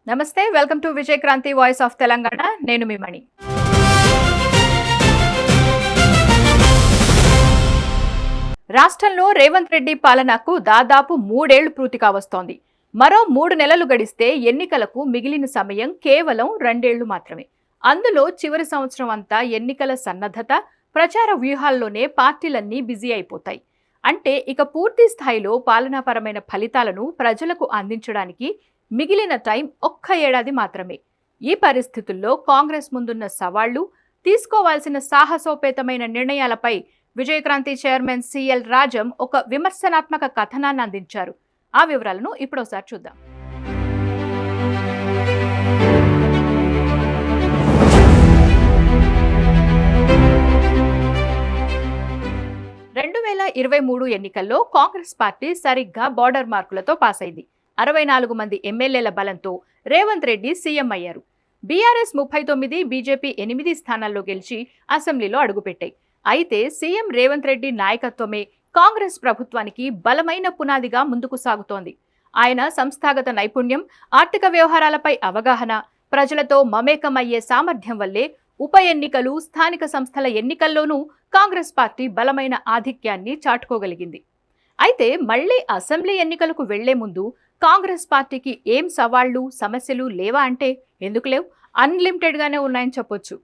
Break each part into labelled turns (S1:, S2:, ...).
S1: నమస్తే, welcome to Vijay Kranti voice of Telangana. నేను మీ మణి. రాష్ట్రంలో రేవంత్ రెడ్డి పాలనకు దాదాపు 3 ఏళ్లు పూర్తి కావస్తోంది. మరో 3 నెలలు గడిస్తే ఎన్నికలకు మిగిలిన సమయం కేవలం 2 ఏళ్లు మాత్రమే. అందులో చివరి సంవత్సరం అంతా ఎన్నికల సన్నద్ధత, ప్రచార వ్యూహాల్లోనే పార్టీలన్నీ బిజీ అయిపోతాయి. అంటే ఇక పూర్తి స్థాయిలో పాలనాపరమైన ఫలితాలను ప్రజలకు అందించడానికి మిగిలిన టైం 1 ఏడాది మాత్రమే. ఈ పరిస్థితుల్లో కాంగ్రెస్ ముందున్న సవాళ్లు, తీసుకోవాల్సిన సాహసోపేతమైన నిర్ణయాలపై విజయక్రాంతి చైర్మన్ సిఎల్ రాజం ఒక విమర్శనాత్మక కథనాన్ని అందించారు. ఆ వివరాలను ఇప్పుడోసారి చూద్దాం. 2023 ఎన్నికల్లో కాంగ్రెస్ పార్టీ సరిగ్గా బార్డర్ మార్కులతో పాస్ అయింది. 64 మంది ఎమ్మెల్యేల బలంతో రేవంత్ రెడ్డి సీఎం అయ్యారు. బీఆర్ఎస్ 39, బీజేపీ 8 స్థానాల్లో గెలిచి అసెంబ్లీలో అడుగుపెట్టాయి. అయితే సీఎం రేవంత్ రెడ్డి నాయకత్వమే కాంగ్రెస్ ప్రభుత్వానికి బలమైన పునాదిగా ముందుకు సాగుతోంది. ఆయన సంస్థాగత నైపుణ్యం, ఆర్థిక వ్యవహారాలపై అవగాహన, ప్రజలతో మమేకమయ్యే సామర్థ్యం వల్లే ఉప ఎన్నికలు, స్థానిక సంస్థల ఎన్నికల్లోనూ కాంగ్రెస్ పార్టీ బలమైన ఆధిక్యాన్ని చాటుకోగలిగింది. అయితే మళ్లీ అసెంబ్లీ ఎన్నికలకు వెళ్లే ముందు కాంగ్రెస్ పార్టీకి ఏం సవాళ్లు, సమస్యలు లేవా అంటే ఎందుకు లేవు? అన్లిమిటెడ్ గానే ఉన్నాయని చెప్పొచ్చు.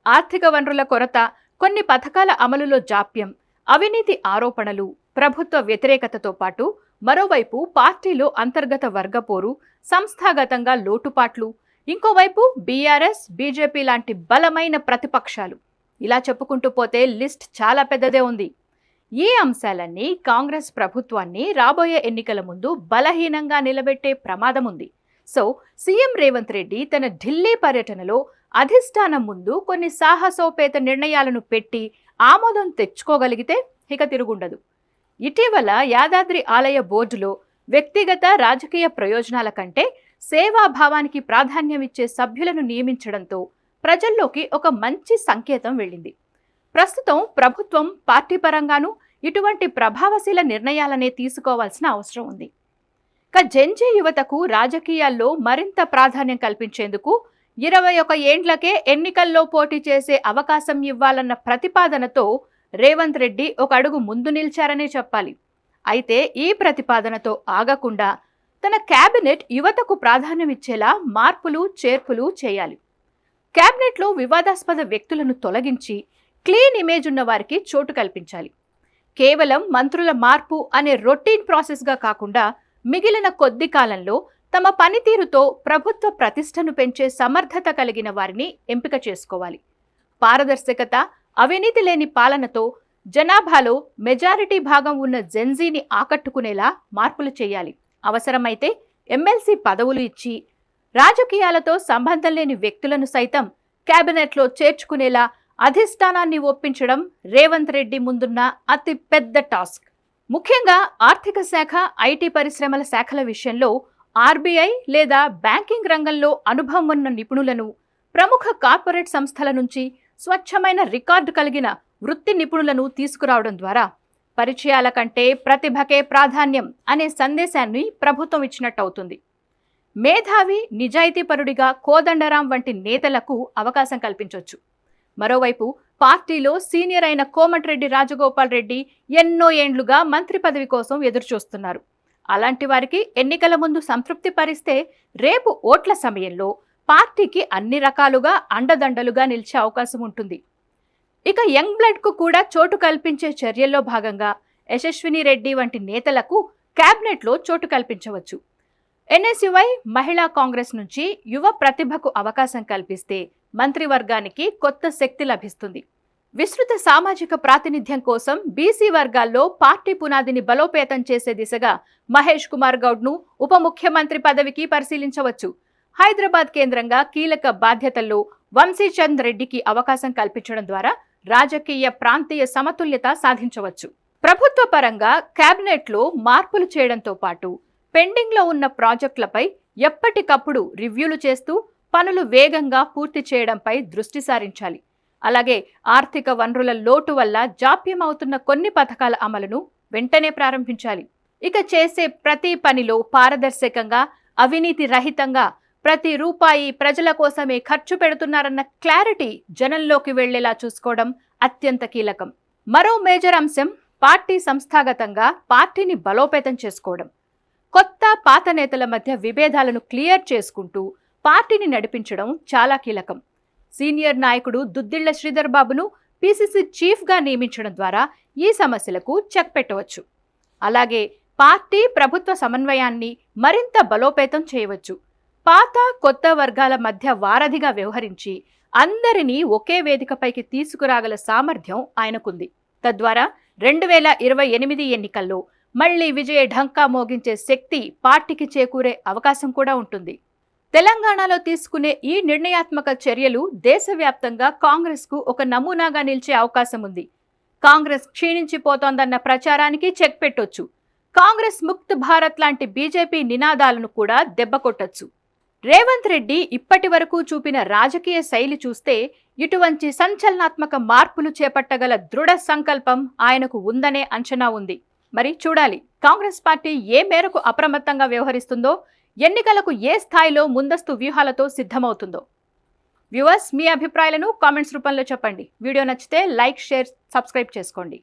S1: ఆర్థిక వనరుల కొరత, కొన్ని పథకాల అమలులో జాప్యం, అవినీతి ఆరోపణలు, ప్రభుత్వ వ్యతిరేకతతో పాటు మరోవైపు పార్టీలో అంతర్గత వర్గపోరు, సంస్థాగతంగా లోటుపాట్లు, ఇంకోవైపు బీఆర్ఎస్, బీజేపీ లాంటి బలమైన ప్రతిపక్షాలు. ఇలా చెప్పుకుంటూ పోతే లిస్ట్ చాలా పెద్దదే ఉంది. ఈ అంశాలన్నీ కాంగ్రెస్ ప్రభుత్వాన్ని రాబోయే ఎన్నికల ముందు బలహీనంగా నిలబెట్టే ప్రమాదం ఉంది. సో సీఎం రేవంత్ రెడ్డి తన ఢిల్లీ పర్యటనలో అధిష్టానం ముందు కొన్ని సాహసోపేత నిర్ణయాలను పెట్టి ఆమోదం తెచ్చుకోగలిగితే ఇక తిరుగుండదు. ఇటీవల యాదాద్రి ఆలయ బోర్డులో వ్యక్తిగత రాజకీయ ప్రయోజనాల కంటే సేవాభావానికి ప్రాధాన్యమిచ్చే సభ్యులను నియమించడంతో ప్రజల్లోకి ఒక మంచి సంకేతం వెళ్ళింది. ప్రస్తుతం ప్రభుత్వం పార్టీ పరంగానూ ఇటువంటి ప్రభావశీల నిర్ణయాలనే తీసుకోవాల్సిన అవసరం ఉంది. జెన్జీ యువతకు రాజకీయాల్లో మరింత ప్రాధాన్యం కల్పించేందుకు 21 ఏండ్లకే ఎన్నికల్లో పోటీ చేసే అవకాశం ఇవ్వాలన్న ప్రతిపాదనతో రేవంత్ రెడ్డి ఒక అడుగు ముందు నిలిచారనే చెప్పాలి. అయితే ఈ ప్రతిపాదనతో ఆగకుండా తన కేబినెట్ యువతకు ప్రాధాన్యమిచ్చేలా మార్పులు, చేర్పులు చేయాలి. కేబినెట్లో వివాదాస్పద వ్యక్తులను తొలగించి క్లీన్ ఇమేజ్ ఉన్న వారికి చోటు కల్పించాలి. కేవలం మంత్రుల మార్పు అనే రొటీన్ ప్రాసెస్గా కాకుండా మిగిలిన కొద్ది కాలంలో తమ పనితీరుతో ప్రభుత్వ ప్రతిష్టను పెంచే సమర్థత కలిగిన వారిని ఎంపిక చేసుకోవాలి. పారదర్శకత, అవినీతి లేని పాలనతో జనాభాలో మెజారిటీ భాగం ఉన్న జెన్జీని ఆకట్టుకునేలా మార్పులు చేయాలి. అవసరమైతే ఎమ్మెల్సీ పదవులు ఇచ్చి రాజకీయాలతో సంబంధం లేని వ్యక్తులను సైతం కేబినెట్లో చేర్చుకునేలా అధిష్టానాన్ని ఒప్పించడం రేవంత్ రెడ్డి ముందున్న అతి పెద్ద టాస్క్. ముఖ్యంగా ఆర్థిక శాఖ, ఐటీ పరిశ్రమల శాఖల విషయంలో ఆర్బీఐ లేదా బ్యాంకింగ్ రంగంలో అనుభవం ఉన్న నిపుణులను, ప్రముఖ కార్పొరేట్ సంస్థల నుంచి స్వచ్ఛమైన రికార్డు కలిగిన వృత్తి నిపుణులను తీసుకురావడం ద్వారా పరిచయాల కంటే ప్రతిభకే ప్రాధాన్యం అనే సందేశాన్ని ప్రభుత్వం ఇచ్చినట్టు అవుతుంది. మేధావి, నిజాయితీపరుడిగా కోదండరాం వంటి నేతలకు అవకాశం కల్పించవచ్చు. మరోవైపు పార్టీలో సీనియర్ అయిన కోమటిరెడ్డి రాజగోపాల్ రెడ్డి ఎన్నో ఏండ్లుగా మంత్రి పదవి కోసం ఎదురుచూస్తున్నారు. అలాంటి వారికి ఎన్నికల ముందు సంతృప్తి పరిస్తే రేపు ఓట్ల సమయంలో పార్టీకి అన్ని రకాలుగా అండదండలుగా నిలిచే అవకాశం ఉంటుంది. ఇక యంగ్ బ్లడ్కు కూడా చోటు కల్పించే చర్యల్లో భాగంగా యశస్విని రెడ్డి వంటి నేతలకు కేబినెట్లో చోటు కల్పించవచ్చు. ఎన్ఎస్యుఐ, మహిళా కాంగ్రెస్ నుంచి యువ ప్రతిభకు అవకాశం కల్పిస్తే మంత్రివర్గానికి కొత్త శక్తి లభిస్తుంది. విస్తృత సామాజిక ప్రాతినిధ్యం కోసం బీసీ వర్గాల్లో పార్టీ పునాదిని బలోపేతం చేసే దిశగా మహేష్ కుమార్ గౌడ్ను ఉప ముఖ్యమంత్రి పదవికి పరిశీలించవచ్చు. హైదరాబాద్ కేంద్రంగా కీలక బాధ్యతల్లో వంశీచంద్ రెడ్డికి అవకాశం కల్పించడం ద్వారా రాజకీయ ప్రాంతీయ సమతుల్యత సాధించవచ్చు. ప్రభుత్వ పరంగా కేబినెట్లో మార్పులు చేయడంతో పాటు పెండింగ్లో ఉన్న ప్రాజెక్టులపై ఎప్పటికప్పుడు రివ్యూలు చేస్తూ పనులు వేగంగా పూర్తి చేయడంపై దృష్టి సారించాలి. అలాగే ఆర్థిక వనరుల లోటు వల్ల జాప్యం అవుతున్న కొన్ని పథకాల అమలును వెంటనే ప్రారంభించాలి. ఇక చేసే ప్రతి పనిలో పారదర్శకంగా, అవినీతి రహితంగా ప్రతి రూపాయి ప్రజల కోసమే ఖర్చు పెడుతున్నారన్న క్లారిటీ జనంలోకి వెళ్లేలా చూసుకోవడం అత్యంత కీలకం. మరో మేజర్ అంశం పార్టీ సంస్థాగతంగా పార్టీని బలోపేతం చేసుకోవడం. కొత్త పాత నేతల మధ్య విభేదాలను క్లియర్ చేసుకుంటూ పార్టీని నడిపించడం చాలా కీలకం. సీనియర్ నాయకుడు దుద్దిళ్ల శ్రీధర్ బాబును పిసిసి చీఫ్గా నియమించడం ద్వారా ఈ సమస్యలకు చెక్ పెట్టవచ్చు. అలాగే పార్టీ ప్రభుత్వ సమన్వయాన్ని మరింత బలోపేతం చేయవచ్చు. పాత కొత్త వర్గాల మధ్య వారధిగా వ్యవహరించి అందరినీ ఒకే వేదికపైకి తీసుకురాగల సామర్థ్యం ఆయనకుంది. తద్వారా 2028 ఎన్నికల్లో మళ్లీ విజయ ఢంకా మోగించే శక్తి పార్టీకి చేకూరే అవకాశం కూడా ఉంటుంది. తెలంగాణలో తీసుకునే ఈ నిర్ణయాత్మక చర్యలు దేశవ్యాప్తంగా కాంగ్రెస్కు ఒక నమూనాగా నిలిచే అవకాశం ఉంది. కాంగ్రెస్ క్షీణించిపోతోందన్న ప్రచారానికి చెక్ పెట్టొచ్చు. కాంగ్రెస్ ముక్త్ భారత్ లాంటి బీజేపీ నినాదాలను కూడా దెబ్బకొట్టొచ్చు. రేవంత్ రెడ్డి ఇప్పటి వరకు చూపిన రాజకీయ శైలి చూస్తే ఇటువంటి సంచలనాత్మక మార్పులు చేపట్టగల దృఢ సంకల్పం ఆయనకు ఉందనే అంచనా ఉంది. మరి చూడాలి కాంగ్రెస్ పార్టీ ఏ మేరకు అప్రమత్తంగా వ్యవహరిస్తుందో, ఎన్నికలకు ఏ స్థాయిలో ముందస్తు వ్యూహాలతో సిద్ధమవుతుందో. వ్యూవర్స్, మీ అభిప్రాయాలను కామెంట్స్ రూపంలో చెప్పండి. వీడియో నచ్చితే లైక్, షేర్, సబ్స్క్రైబ్ చేసుకోండి.